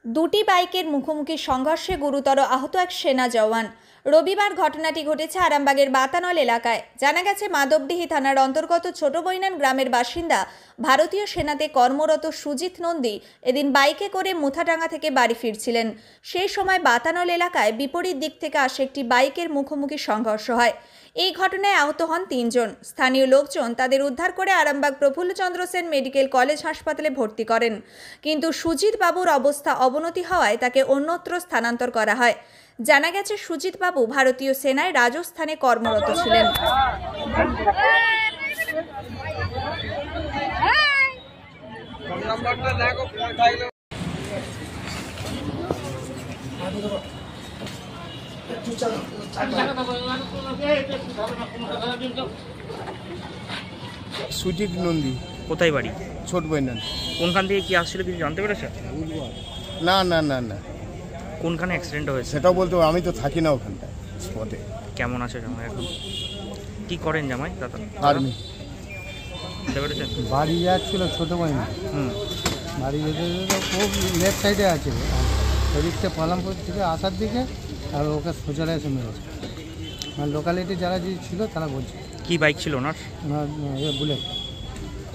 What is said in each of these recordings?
দুটি বাইকের মুখোমুখি সংঘর্ষে গুরুতর আহত এক সেনা জওয়ান। রবিবার ঘটনাটি ঘটেছে আরামবাগের বাতানল এলাকায়। জানা গেছে, মাধবডিহি থানার অন্তর্গত ছোট বৈনান গ্রামের বাসিন্দা ভারতীয় সেনাতে কর্মরত সুজিত নন্দী এদিন বাইকে করে মুথাডাঙ্গা থেকে বাড়ি ফিরছিলেন। সেই সময় বাতানল এলাকায় বিপরীত দিক থেকে আসে একটি বাইকের মুখোমুখি সংঘর্ষ হয়। এই ঘটনায় আহত হন ৩ জন। স্থানীয় লোকজন তাদের উদ্ধার করে আরামবাগ প্রফুল্লচন্দ্র সেন মেডিকেল কলেজ হাসপাতালে ভর্তি করেন, কিন্তু সুজিত বাবুর অবস্থা অবনতি হওয়ায় তাকে অন্যত্র স্থানান্তর করা হয়। জানা গেছে, সুজিত বাবু ভারতীয় সেনায় রাজস্থানে কর্মরত ছিলেন। সুজিত নন্দী। কোথায় বাড়ি? ছোট বৈনান। কোনখান থেকে কি আসছিল কিছু জানতে পেরেছে? না না না না, কোনখানে অ্যাক্সিডেন্ট হয়েছে সেটাও বলতে পারবো, আমি তো থাকি না ওখানটায় স্পটে। কেমন আছে জামাই এখন? কি করেন জামাই? দাদা আর্মি। জানতে পেরেছেন? বাড়ি যাচ্ছিল ছোট বৈনান। বাড়ি যেতে যেতে খুব লেফট সাইডে আছে, ওদিকটা পালামপুর থেকে আসার দিকে, আর ওকে সোজা এসে মেরেছে। লোকালিটি যারা যে ছিল তারা বলছে। কি বাইক ছিল ওনার? বুলেট।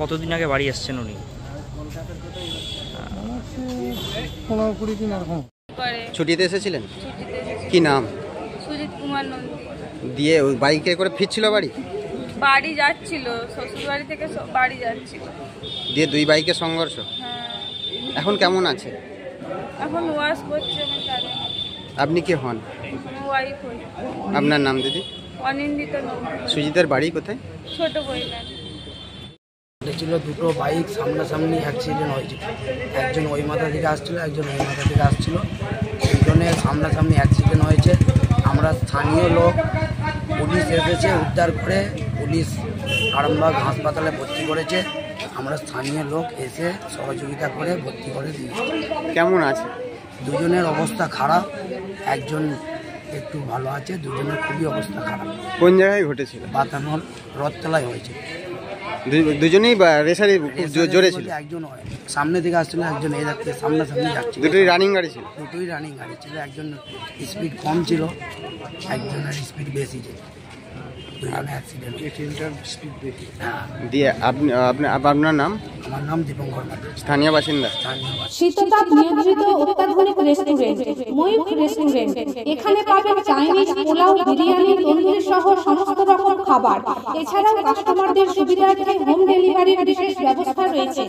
কতদিন আগে বাড়ি এসছেন উনি? 15-20 দিন এরকম। ছুটিতে এসেছিলেন? কি নাম? সুজিত কুমার নন্দী। দিয়ে ওই বাইকে করে ফিরছিল বাড়ি? বাড়ি যাচ্ছিল, শ্বশুর বাড়ি থেকে বাড়ি যাচ্ছিল। দিয়ে দুই বাইকের সংঘর্ষ? হ্যাঁ। এখন কেমন আছে? এখন ওয়াশ করছে, আমি জানি না। আপনি কি হন? ওয়াইফ হই। আপনার নাম দিদি? অনিন্দিত নন্দী। সুজিতের বাড়ি কোথায়? ছোট বৈনান। ছিল দুটো বাইক সামনাসামনি অ্যাক্সিডেন্ট হয়েছিল। একজন ওই মাথা থেকে আসছিল, একজন ওই মাথা থেকে আসছিল। দুজনের সামনাসামনি অ্যাক্সিডেন্ট হয়েছে। আমরা স্থানীয় লোক, পুলিশ এসেছে উদ্ধার করে, পুলিশ আরামবাগ হাসপাতালে ভর্তি করেছে। আমরা স্থানীয় লোক এসে সহযোগিতা করে ভর্তি করে দিয়েছি। কেমন আছে? দুজনের অবস্থা খারাপ, একজন একটু ভালো আছে, দুজনের খুবই অবস্থা খারাপ। কোন জায়গায় ঘটেছিল? বাতানল রথতলায় হয়েছে। দুজনেই রেসারে জোরে ছিল? একজন সামনে থেকে আসছিল, একজন এই যাচ্ছে সামনাসামনি যাচ্ছিল। দুটোই রানিং গাড়ি ছিল? দুটোই রানিং গাড়ি ছিল। একজন স্পিড কম ছিল, একজনের স্পিড বেশি ছিল। দুজনে অ্যাক্সিডেন্ট। স্পিড বেশি। দিয়ে আপনার নাম? আমার নাম দীপঙ্কর মাঝি, স্থানীয় বাসিন্দা। শীততাপ নিয়ন্ত্রিত অত্যাধুনিক রেস্টুরেন্ট ময়ূখ রেস্টুরেন্ট। এখানে পাবেন চাইনিজ, পোলাও, বিরিয়ানি, তন্দুরি সহ সমস্ত রকম খাবার। এছাড়াও কাস্টমারদের সুবিধার্থে হোম ডেলিভারির বিশেষ ব্যবস্থা রয়েছে।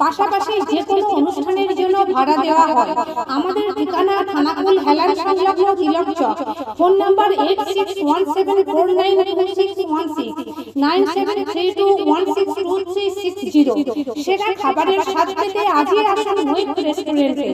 পাশাপাশি যে কোনো অনুষ্ঠানের জন্য ভাড়া দেওয়া হয়। আমাদের ঠিকানা থানাকুল হেলান সংলগ্ন তিলক চক। Phone number 8617492616, 9732162360। সেরা খাবারের স্বাদ পেতে আজই আসুন ময়ূখ রেস্টুরেন্টে।